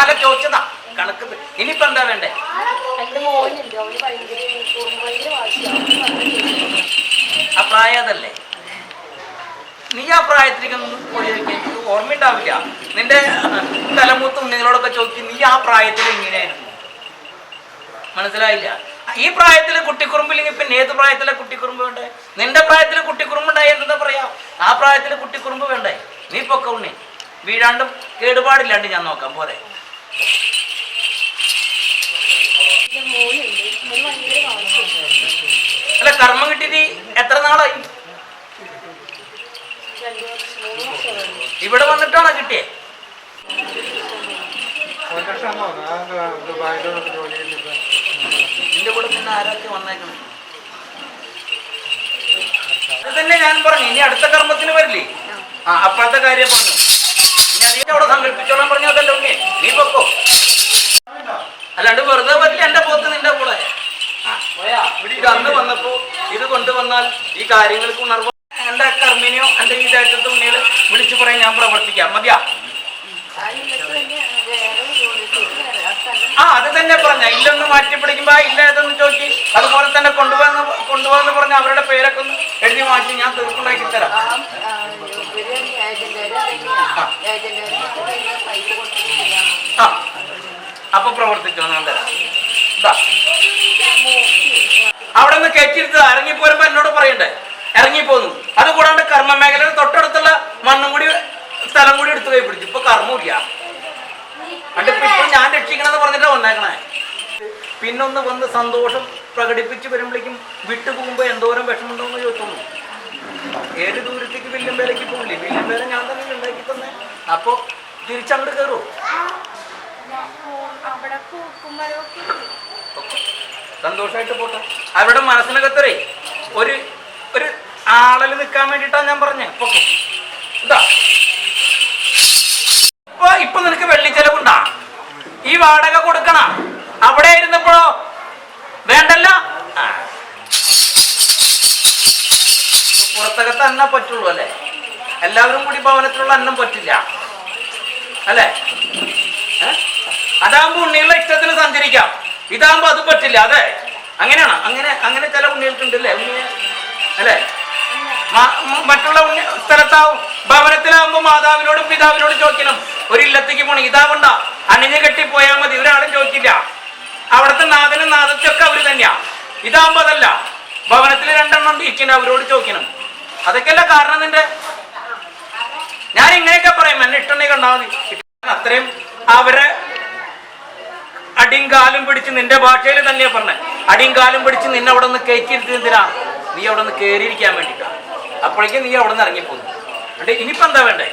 അല്ല ചോദിച്ചതാ കണക്ക്. ഇനിയിപ്പോ എന്താ വേണ്ടേ? ആ പ്രായം അതല്ലേ? നീ ആ പ്രായത്തിലേക്കൊന്നും പോയി എനിക്ക് ഓർമ്മയുണ്ടാവില്ല. നിന്റെ തലമൂത്ത ഉണ്ണികളോടൊക്കെ ചോദിക്കും, നീ ആ പ്രായത്തിൽ ഇങ്ങനെയായിരുന്നു. മനസ്സിലായില്ല? ഈ പ്രായത്തില് കുട്ടിക്കുറുമ്പില്ലെങ്കിൽ പിന്നെ ഏത് പ്രായത്തിലെ കുട്ടിക്കുറുമ്പ് വേണ്ടേ? നിന്റെ പ്രായത്തിൽ കുട്ടിക്കുറുമ്പുണ്ടായി എന്താ പറയാ? ആ പ്രായത്തിൽ കുട്ടിക്കുറുമ്പ് വേണ്ടേ? നീ പൊക്ക ഉണ്ണി, വീഴാണ്ടും കേടുപാടില്ലാണ്ട് ഞാൻ നോക്കാം പോരെ. അല്ല, കർമ്മം കിട്ടിയിട്ട് എത്ര നാളായി? ഇവിടെ വന്നിട്ടാണോ കിട്ടിയേ? നിന്റെ കൂടെ പിന്നെ ആരൊക്കെ വന്നേക്കണം? അത് തന്നെ ഞാൻ പറഞ്ഞു. ഇനി അടുത്ത കർമ്മത്തിന് വരില്ലേ? ആ, അപ്പോഴത്തെ കാര്യം പറഞ്ഞു. ഇനി അതിനെ അവിടെ സങ്കല്പിച്ചോളാൻ പറഞ്ഞതല്ലോ. നീ പൊക്കോ. അല്ലാണ്ട് വെറുതെ വരില്ല എന്റെ പോത്ത് നിന്റെ കൂടെ. ഇവിടെ അന്ന് വന്നപ്പോ ഇത് കൊണ്ടുവന്നാൽ ഈ കാര്യങ്ങൾക്ക് ഉണർവ് എന്റെ കർമ്മിനെയോ എന്റെ ഈ ദേശത്തെ ഉണ്ണികള് വിളിച്ചു പറയാൻ ഞാൻ പ്രവർത്തിക്കാം. മതിയാ? ആ, അത് തന്നെ പറഞ്ഞ. ഇല്ലൊന്ന് മാറ്റിപ്പിടിക്കുമ്പോ ഇല്ല ഏതൊന്ന് ചോദിച്ചു. അതുപോലെ തന്നെ കൊണ്ടുപോകാന്ന് പറഞ്ഞ അവരുടെ പേരൊക്കെ ഒന്ന് എഴുതി മാറ്റി ഞാൻ തീർപ്പുണ്ടാക്കി തരാം. ആ, അപ്പൊ പ്രവർത്തിച്ചോ, ഞാൻ തരാം. അവിടെ നിന്ന് കയറ്റിരുത്ത് ഇറങ്ങിപ്പോരുമ്പോ എന്നോട് പറയണ്ടേ ഇറങ്ങിപ്പോന്നു. അതുകൂടാണ്ട് കർമ്മ മേഖലയുടെ തൊട്ടടുത്തുള്ള മണ്ണും കൂടി സ്ഥലം കൂടി എടുത്തു കൈ പിടിച്ചു. ഇപ്പൊ കർമ്മമില്ല. അതിപ്പോ ഇപ്പൊ ഞാൻ രക്ഷിക്കണമെന്ന് പറഞ്ഞിട്ടാ വന്നേക്കണേ. പിന്നൊന്ന് വന്ന് സന്തോഷം പ്രകടിപ്പിച്ച് വരുമ്പോഴേക്കും വിട്ടുപോകുമ്പോ എന്തോരം വിഷമുണ്ടോന്ന് ചോദിച്ചോളൂ. ഏത് ദൂരത്തേക്ക് വില്യം പേരേക്ക് പോകില്ലേ? വില്യം പേരെ ഞാൻ തന്നെ ഉണ്ടാക്കി തന്നെ. അപ്പൊ തിരിച്ചങ്ങോട്ട് കയറൂ. സന്തോഷമായിട്ട് പോട്ടെ. അവരുടെ മനസ്സിനകത്തരേ ഒരു ഒരു ആളല് നിൽക്കാൻ വേണ്ടിയിട്ടാണ് ഞാൻ പറഞ്ഞേ. ഇതാ ഇപ്പൊ നിനക്ക് വെള്ളി ചെലവുണ്ടാ? ഈ വാടക കൊടുക്കണ? അവിടെ ഇരുന്നപ്പോഴോ വേണ്ടല്ല. പുറത്തകത്ത് അന്നം പറ്റുള്ളൂ അല്ലേ? എല്ലാവരും കൂടി ഭവനത്തിലുള്ള അന്നം പറ്റില്ല അല്ലേ? അതാകുമ്പോ ഉണ്ണികളുടെ ഇഷ്ടത്തിന് സഞ്ചരിക്കാം. ഇതാകുമ്പോ അത് പറ്റില്ല. അതെ, അങ്ങനെയാണ്. അങ്ങനെ ചില ഉണ്ണികൾക്കുണ്ടല്ലേ ഉണ്ണിയെ അല്ലേ? മറ്റുള്ള സ്ഥലത്താവും. ഭവനത്തിലാവുമ്പോ മാതാവിനോടും പിതാവിനോടും ചോദിക്കണം. ഒരു ഇല്ലത്തേക്ക് പോണം, ഇതാവണ്ട അണിഞ്ഞു കെട്ടി പോയാൽ മതി, ഒരാളും ചോദിക്കില്ല. അവിടുത്തെ നാഥനും നാഥത്തൊക്കെ അവര് തന്നെയാ. ഇതാവുമ്പോ അതല്ല. ഭവനത്തിൽ രണ്ടെണ്ണം ഇരിക്കണം, അവരോട് ചോദിക്കണം. അതൊക്കെയല്ല കാരണം നിന്റെ. ഞാൻ ഇങ്ങനെയൊക്കെ പറയും, എന്നെ ഇട്ടുണ്ടെങ്കിൽ കണ്ടാൽ മതി. അത്രയും അവരെ അടിയും കാലും പിടിച്ച്, നിന്റെ ഭാഷയിൽ തന്നെയാ പറഞ്ഞേ, അടിയും കാലും പിടിച്ച് നിന്നെ അവിടെ നിന്ന് കയറ്റിയിരുത്തി. എന്തിനാ? നീ അവിടെ നിന്ന് കയറിയിരിക്കാൻ വേണ്ടിട്ടാ. അപ്പോഴേക്കും നീ അവിടെ നിന്ന് ഇറങ്ങിപ്പോന്നു. അല്ലെ ഇനിയിപ്പോ എന്താ വേണ്ടേ?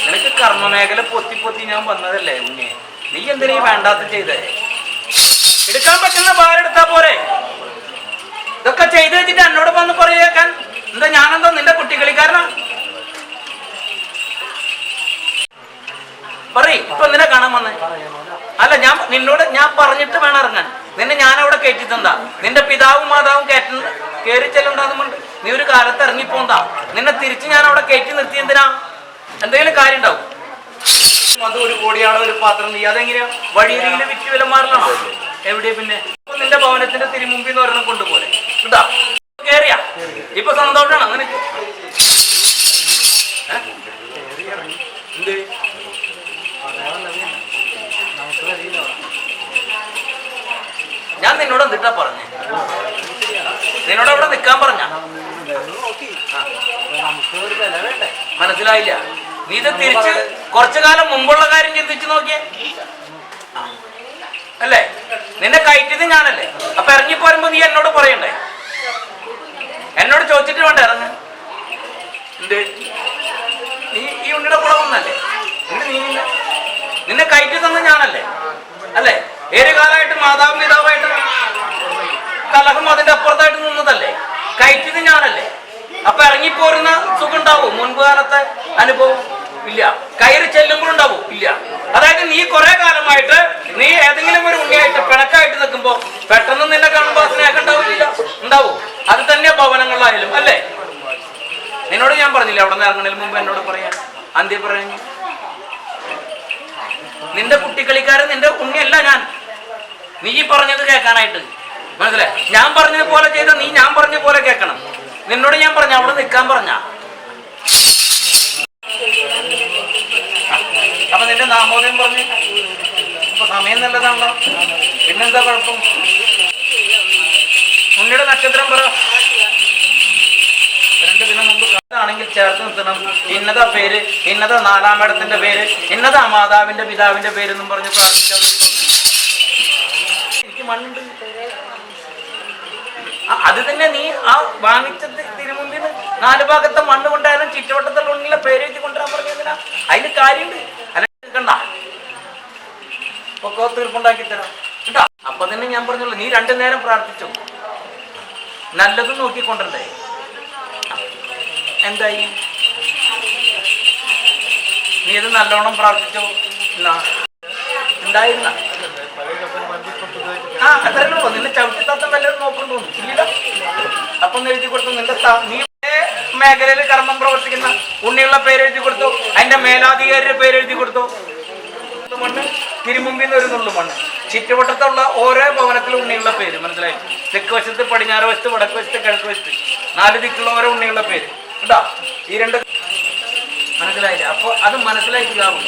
നിനക്ക് കർമ്മമേഖല പൊത്തി ഞാൻ വന്നതല്ലേ ഉണ്ണി? നീ എന്തിനാ ഈ വേണ്ടാത്ത ചെയ്തേ? എടുക്കാൻ പറ്റുന്ന ഭാരെടുത്താ പോരെ? ഇതൊക്കെ ചെയ്ത് വെച്ചിട്ട് എന്നോട് വന്ന് പറയേക്കാൻ എന്താ? ഞാനെന്തോ നിന്റെ കുട്ടികളിക്കാരനാ? പറയ്, ഇപ്പൊ നിന്നെ കാണാൻ വന്നേ അല്ല. നിന്നോട് ഞാൻ പറഞ്ഞിട്ട് വേണം ഇറങ്ങാൻ. നിന്നെ ഞാൻ അവിടെ കയറ്റി തന്നാ. നിന്റെ പിതാവും മാതാവും കയറി ചെല്ലുണ്ടാകുന്നുണ്ട്. നീ ഒരു കാലത്ത് ഇറങ്ങിപ്പോണ്ടാ. നിന്നെ തിരിച്ച് ഞാൻ അവിടെ കയറ്റി നിർത്തി എന്തിനാ? എന്തെങ്കിലും കാര്യം ഉണ്ടാവും. അത് 1 കോടിയാണോ ഒരു പാത്രം? നീ അതെങ്ങനെയാ വഴിയിലെ വിറ്റ് വില മാറലാണോ? എവിടെയാ പിന്നെ? നിന്റെ ഭവനത്തിന്റെ തിരുമുമ്പിൽ നിന്ന് ഒരെണ്ണം കൊണ്ടുപോലെ ഇതാ കേറിയാ. ഇപ്പൊ സന്തോഷാണ് അങ്ങനെ? എന്ത് ഞാൻ നിന്നോട് എന്തിട്ടാ പറഞ്ഞേ? നിന്നോട് അവിടെ നിൽക്കാൻ പറഞ്ഞ മനസ്സിലായില്ല? നീ ഇത് തിരിച്ച് കുറച്ചു കാലം മുമ്പുള്ള കാര്യം ചിന്തിച്ചു നോക്കിയേ അല്ലേ? നിന്നെ കയറ്റിയത് ഞാനല്ലേ? അപ്പൊ ഇറങ്ങിപ്പോരുമ്പോ നീ എന്നോട് പറയണ്ടേ? എന്നോട് ചോദിച്ചിട്ട് വേണ്ട ഇറങ്ങാൻ. എന്ത് നീ ഈ ഉണ്ണിയുടെ കൂടെ വന്നല്ലേ? നിന്നെ കയറ്റി തന്ന ഞാനല്ലേ? അല്ലേ? ഏത് കാലമായിട്ട് മാതാവും പിതാവായിട്ട് കലഹം അതിന്റെ അപ്പുറത്തായിട്ട് നിന്നതല്ലേ? കയറ്റിയത് ഞാനല്ലേ? അപ്പൊ ഇറങ്ങിപ്പോരുന്ന സുഖം ഉണ്ടാവും? മുൻപ് കാലത്തെ അനുഭവം ഇല്ല. കയറി ചെല്ലുമ്പോഴുണ്ടാവും ഇല്ല. അതായത് നീ കുറെ കാലമായിട്ട് നീ ഏതെങ്കിലും ഒരു ഉണ്ണിയായിട്ട് പിണക്കായിട്ട് നിൽക്കുമ്പോ പെട്ടെന്ന് നിന്നെ കാണുമ്പോ സ്നേഹം ഉണ്ടാവില്ല, ഉണ്ടാവും. അത് തന്നെ ഭവനങ്ങളിലായാലും അല്ലേ? നിന്നോട് ഞാൻ പറഞ്ഞില്ല അവിടെ നിന്ന് ഇറങ്ങുന്നതിന് മുമ്പ് എന്നോട് പറയാൻ അന്ത്യം പറഞ്ഞു. നിന്റെ കുട്ടിക്കളിക്കാരൻ നിന്റെ ഉണ്ണിയല്ല ഞാൻ. നീ പറഞ്ഞത് കേൾക്കാനായിട്ട് മനസ്സിലായി. ഞാൻ പറഞ്ഞത് പോലെ ചെയ്ത നീ ഞാൻ പറഞ്ഞ പോലെ കേൾക്കണം. നിന്നോട് ഞാൻ പറഞ്ഞ അവിടെ നിൽക്കാൻ പറഞ്ഞ. അപ്പൊ നിന്റെ നാമോദയം പറഞ്ഞു. അപ്പൊ സമയം നല്ലതാണല്ലോ, പിന്നെന്താ കുഴപ്പം? ഉണ്ണിയുടെ നക്ഷത്രം പറ. 2 ദിനം മുമ്പ് ആണെങ്കിൽ ചേർത്ത് നിർത്തണം. ഇന്നതാ പേര്, ഇന്നതാ 4-ാം മേടത്തിന്റെ പേര്, ഇന്നതാ മാതാവിന്റെ പിതാവിന്റെ പേരെന്നും പറഞ്ഞ് പ്രാർത്ഥിച്ചാൽ എനിക്ക് മണ്ണുണ്ട്. അത് തന്നെ നീ ആ വാങ്ങിച്ച തിരുമുമ്പിൽ 4 ഭാഗത്തെ മണ്ണ് കൊണ്ടായാലും ചുറ്റുവട്ടത്തുള്ള ഉണ്ണിലെ പേര് എഴുതി കൊണ്ടുവരാൻ പറഞ്ഞാ അതിന് കാര്യമുണ്ട്. അല്ലെങ്കിൽ കണ്ട ഒക്കെ തീർപ്പുണ്ടാക്കി തരാം കേട്ടോ. അപ്പൊ തന്നെ ഞാൻ പറഞ്ഞോളൂ, നീ 2 നേരം പ്രാർത്ഥിച്ചു, നല്ലതും നോക്കിക്കൊണ്ടേ. എന്തായി? നീ ഇത് നല്ലോണം പ്രാർത്ഥിച്ചോ? ഉണ്ടായിരുന്ന അത്രയുള്ളൂ. നിന്റെ ചവിട്ടിത്തത്തം വല്ലതും നോക്കണ്ടോ? ഇല്ല. അപ്പം എഴുതി കൊടുത്തു. നിന്റെ നീ മേഖലയിൽ കർമ്മം പ്രവർത്തിക്കുന്ന ഉണ്ണിയുള്ള പേരെഴുതി കൊടുത്തു. അതിന്റെ മേലാധികാരിയുടെ പേരെഴുതി കൊടുത്തു. മണ്ണ് തിരുമുമ്പിൽ നിന്ന് ഒരു നുള്ളു മണ്ണ്. ചുറ്റുവട്ടത്തുള്ള ഓരോ ഭവനത്തിലും ഉണ്ണിയുള്ള പേര് മനസ്സിലായി. തെക്ക് വശത്ത്, പടിഞ്ഞാറ് വശത്ത്, വടക്ക് വശത്ത്, കിഴക്ക് വശത്ത് 4 ദിക്കുള്ള ഓരോ ഉണ്ണിയുള്ള പേര് കേട്ടോ. ഈ 2 മനസ്സിലായില്ല. അപ്പൊ അത് മനസ്സിലാക്കിയാവും.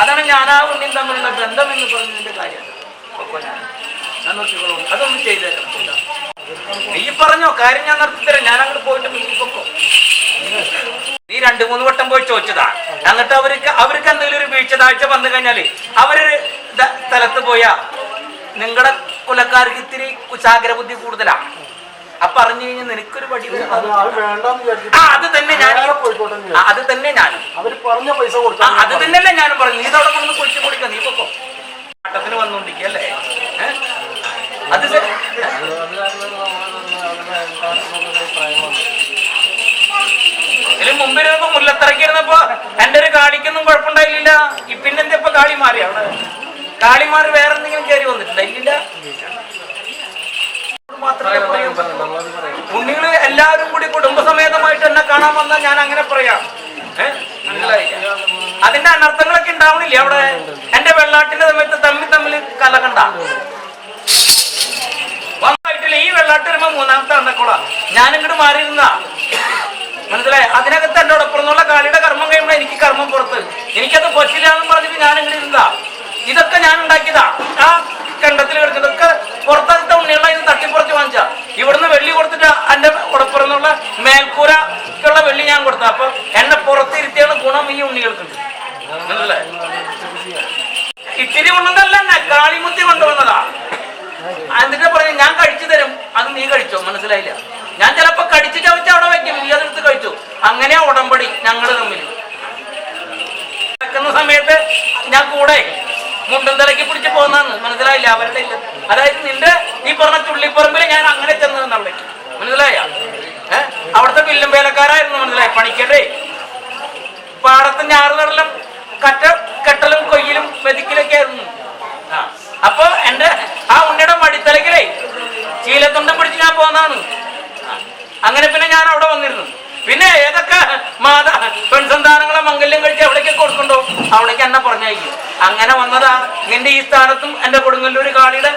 അതാണ് ഞാനാ ഉണ്ണിയും തമ്മിലുള്ള ബന്ധം എന്ന് പറഞ്ഞതിന്റെ കാര്യം. ഞാൻ നോക്കിക്കോളൂ, അതൊന്നും ചെയ്തേക്കണം. നീ പറഞ്ഞോ, കാര്യം ഞാൻ നടത്തിത്തരാം. ഞാൻ അങ്ങോട്ട് പോയിട്ട് പൊക്കോ. നീ 2-3 വട്ടം പോയി ചോദിച്ചതാ. എന്നിട്ട് അവർക്ക് എന്തെങ്കിലും ഒരു വീഴ്ച താഴ്ച വന്നു കഴിഞ്ഞാല് അവരൊരു സ്ഥലത്ത് പോയാ നിങ്ങളുടെ കുലക്കാർക്ക് ഇത്തിരി കുശാഗ്രബുദ്ധി കൂടുതലാ. അപ്പൊ പറഞ്ഞു കഴിഞ്ഞാൽ നിനക്കൊരു വടി. അത് തന്നെ ഞാൻ അത് തന്നെയല്ലേ ഞാനും പറഞ്ഞു. നീ ഇതവിടെ കൊണ്ട് കുഴിച്ചു കൊടുക്കാം. നീ പൊക്കോ. ആട്ടത്തിന് വന്നോണ്ടിരിക്കല്ലേ? അത് ഇതിന് മുമ്പിരുന്നപ്പോ മുല്ലത്തിറക്കിയിരുന്നപ്പോ എന്റെ ഒരു കാളിക്കൊന്നും കുഴപ്പമുണ്ടായില്ല. പിന്നെന്താ ഇപ്പൊ കാളി മാറി? അവിടെ കാളി മാറി വേറെ എന്തെങ്കിലും കയറി വന്നിട്ടുണ്ടായില്ല? ഉണ്ണികള് എല്ലാവരും കൂടി കുടുംബസമേതമായിട്ട് എന്നെ കാണാൻ വന്നാൽ ഞാൻ അങ്ങനെ പറയാം. അതിന്റെ അനർത്ഥങ്ങളൊക്കെ ഉണ്ടാവണില്ലേ അവിടെ? എന്റെ വെള്ളാട്ടിന്റെ സമയത്ത് തമ്മിൽ കലകണ്ട വന്നായിട്ടില്ല. ഈ വെള്ളാട്ട് വരുമ്പോ 3-ാമത്തെ അണ്ണക്കോള ഞാൻ ഇങ്ങോട്ട് മാറിയിരുന്നാ മനസ്സിലായി. അതിനകത്ത് എന്റെ ഒടപ്പുറന്നുള്ള കാളിയുടെ കർമ്മം കഴിയുമ്പോൾ എനിക്ക് കർമ്മം പുറത്ത്. എനിക്കത് പറ്റില്ല എന്ന് പറഞ്ഞിട്ട് ഞാൻ ഇങ്ങനെ ഇരുന്നാ. ഇതൊക്കെ ഞാൻ ഉണ്ടാക്കിയതാ. ആ കണ്ടത്തിൽ കിടക്കുന്നതൊക്കെ പുറത്തത്തെ ഉണ്ണിയുള്ള ഇത് തട്ടിപ്പുറച്ച് വാങ്ങിച്ചാ. ഇവിടുന്ന് വെള്ളി കൊടുത്തിട്ട് എന്റെ ഉടപ്പുറന്നുള്ള മേൽക്കൂരക്കുള്ള വെള്ളി ഞാൻ കൊടുത്ത. അപ്പൊ എന്നെ പുറത്തിരുത്തിയാണ് ഗുണം ഈ ഉണ്ണികൾക്കുണ്ട്. മനസ്സിലായി. ഇത്തിരി കൊണ്ടല്ല, കാളിമുത്തി കൊണ്ടുവന്നതാ. എന്നിട്ട് പറഞ്ഞു ഞാൻ കഴിച്ചു തരും, അത് നീ കഴിച്ചോ? മനസ്സിലായില്ല. ഞാൻ ചിലപ്പോ കടിച്ചു ചവച്ച് അവിടെ വെക്കും, നീ അതെടുത്ത് കഴിച്ചു. അങ്ങനെയാ ഉടമ്പടി ഞങ്ങള് തമ്മിൽ. വെക്കുന്ന സമയത്ത് ഞാൻ കൂടെ മുണ്ടും തലക്കി പിടിച്ച് പോകുന്നതാണ്. മനസ്സിലായില്ല? അവരുടെ ഇല്ല. അതായത് നിന്റെ ഈ പറഞ്ഞ ചുള്ളിപ്പറമ്പിൽ ഞാൻ അങ്ങനെ ചെന്ന് അവിടേക്ക്. മനസ്സിലായ? അവിടുത്തെ വില്ലും വേലക്കാരായിരുന്നു. മനസ്സിലായി? പണിക്കട്ടെ പാടത്ത് ഞാറുനടലും കെട്ടലും കൊയ്യലും വെതിക്കലൊക്കെ ആയിരുന്നു. അപ്പൊ എന്റെ ആ ഉണ്ണിയുടെ മടിത്തലക്കിലേ ചീലത്തുണ്ടം പിടിച്ച് ഞാൻ പോന്നാണ്. അങ്ങനെ പിന്നെ ഞാൻ അവിടെ വന്നിരുന്നു. പിന്നെ ഏതൊക്കെ പെൺസന്താനങ്ങളെ മംഗല്യം കഴിച്ച് എവിടേക്കൊക്കെ കൊടുക്കണ്ടോ അവിടേക്ക് എന്നെ പറഞ്ഞയക്കും. അങ്ങനെ വന്നതാ. നിന്റെ ഈ സ്ഥാനത്തും എന്റെ കൊടുങ്ങല്ലൂര് കാളിയുടെ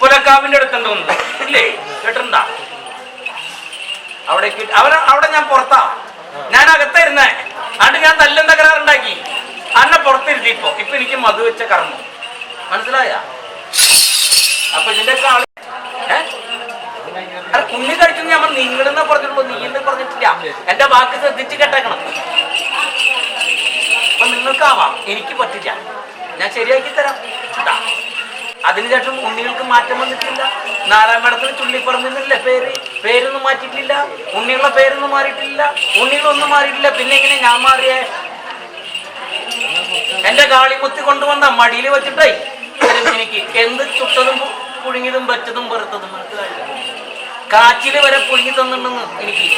പുലക്കാവിന്റെ അടുത്തുണ്ടോന്ന് ഇല്ലേ? കേട്ടിട്ടുണ്ടാ? അവിടേക്ക് അവിടെ ഞാൻ പുറത്താ, ഞാൻ അകത്തായിരുന്നേ. അതുകൊണ്ട് ഞാൻ തല്ലും തകരാറുണ്ടാക്കി അന്നെ പുറത്തിരുത്തി. ഇപ്പൊ എനിക്ക് മധു വെച്ച കർമ്മം. മനസ്സിലായ? അപ്പൊ ഇതിന്റെ കാളി കുഞ്ഞി കഴിച്ചു ഞാൻ നിങ്ങളെന്ന് പറഞ്ഞിട്ടുള്ളൂ, നീ എന്ന് പറഞ്ഞിട്ടില്ല. എന്റെ വാക്ക് ശ്രദ്ധിച്ച് കേട്ടേക്കണം. അപ്പൊ നിങ്ങൾക്കാവാം, എനിക്ക് പറ്റില്ല. ഞാൻ ശരിയാക്കി തരാം. അതിനുശേഷം ഉണ്ണികൾക്ക് മാറ്റം വന്നിട്ടില്ല. 4-ാം മേടത്തിന് ചുള്ളിപ്പറമ്പിന്നല്ലേ പേരൊന്നും മാറ്റിയിട്ടില്ല. ഉണ്ണികളുടെ പേരൊന്നും മാറിയിട്ടില്ല. ഉണ്ണികളൊന്നും മാറിയിട്ടില്ല. പിന്നെ എങ്ങനെ ഞാൻ മാറിയേ? എന്റെ കാളിമുത്തി കൊണ്ടുവന്ന മടിയിൽ വെച്ചിട്ടേ എനിക്ക് എന്ത് ചുട്ടതും പുഴുങ്ങിയതും വെച്ചതും വെറുത്തതും മനസ്സിലായില്ല. കാച്ചില് വരെ പുഴുങ്ങി തന്നിട്ടുണ്ടെന്ന് എനിക്ക്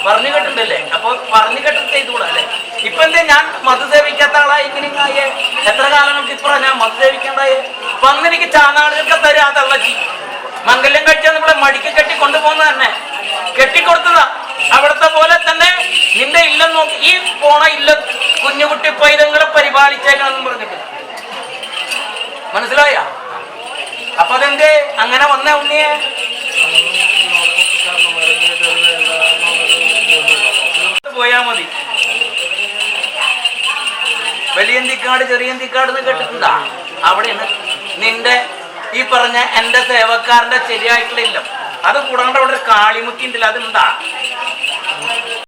പറഞ്ഞു കേട്ടിട്ടുണ്ടല്ലേ? അപ്പൊ പറഞ്ഞു കേട്ടിട്ട് ചെയ്തുകൂടാ അല്ലേ? ഇപ്പൊ എന്തേ ഞാൻ മധു സേവിക്കാത്ത ആളായി ഇങ്ങനെയായേ? എത്ര കാലങ്ങൾക്ക് ഇപ്പഴാ ഞാൻ മധു സേവിക്കേണ്ടായേ? അപ്പൊ അന്ന് എനിക്ക് ചാനാളുകൾക്ക് തരാ തള്ളച്ചി മംഗല്യം കഴിച്ചാൽ നമ്മളെ മടിക്ക് കെട്ടി കൊണ്ടുപോകുന്നത് തന്നെ കെട്ടിക്കൊടുത്തതാ. അവിടത്തെ പോലെ തന്നെ നിന്റെ ഇല്ലം നോക്കി ഈ പോണ ഇല്ല കുഞ്ഞുകുട്ടി പൈതങ്ങളെ പരിപാലിച്ചേക്കണമെന്ന് പറഞ്ഞിട്ട് മനസ്സിലായ? അപ്പൊ അതെന്തേ അങ്ങനെ വന്ന ഉണ്ണിയെ? പോയാ മതി. വലിയന്തിക്കാട് ചെറിയന്തിക്കാട് എന്ന് കേട്ടിട്ടുണ്ടാ? അവിടെയാണ് നിന്റെ ഈ പറഞ്ഞ എന്റെ സേവക്കാരന്റെ ശരിയായിട്ടുള്ള ഇല്ലം. അത് കൂടാണ്ട് അവിടെ ഒരു കാളിമുക്കി ഉണ്ടല്ലോ, അതുണ്ടാ?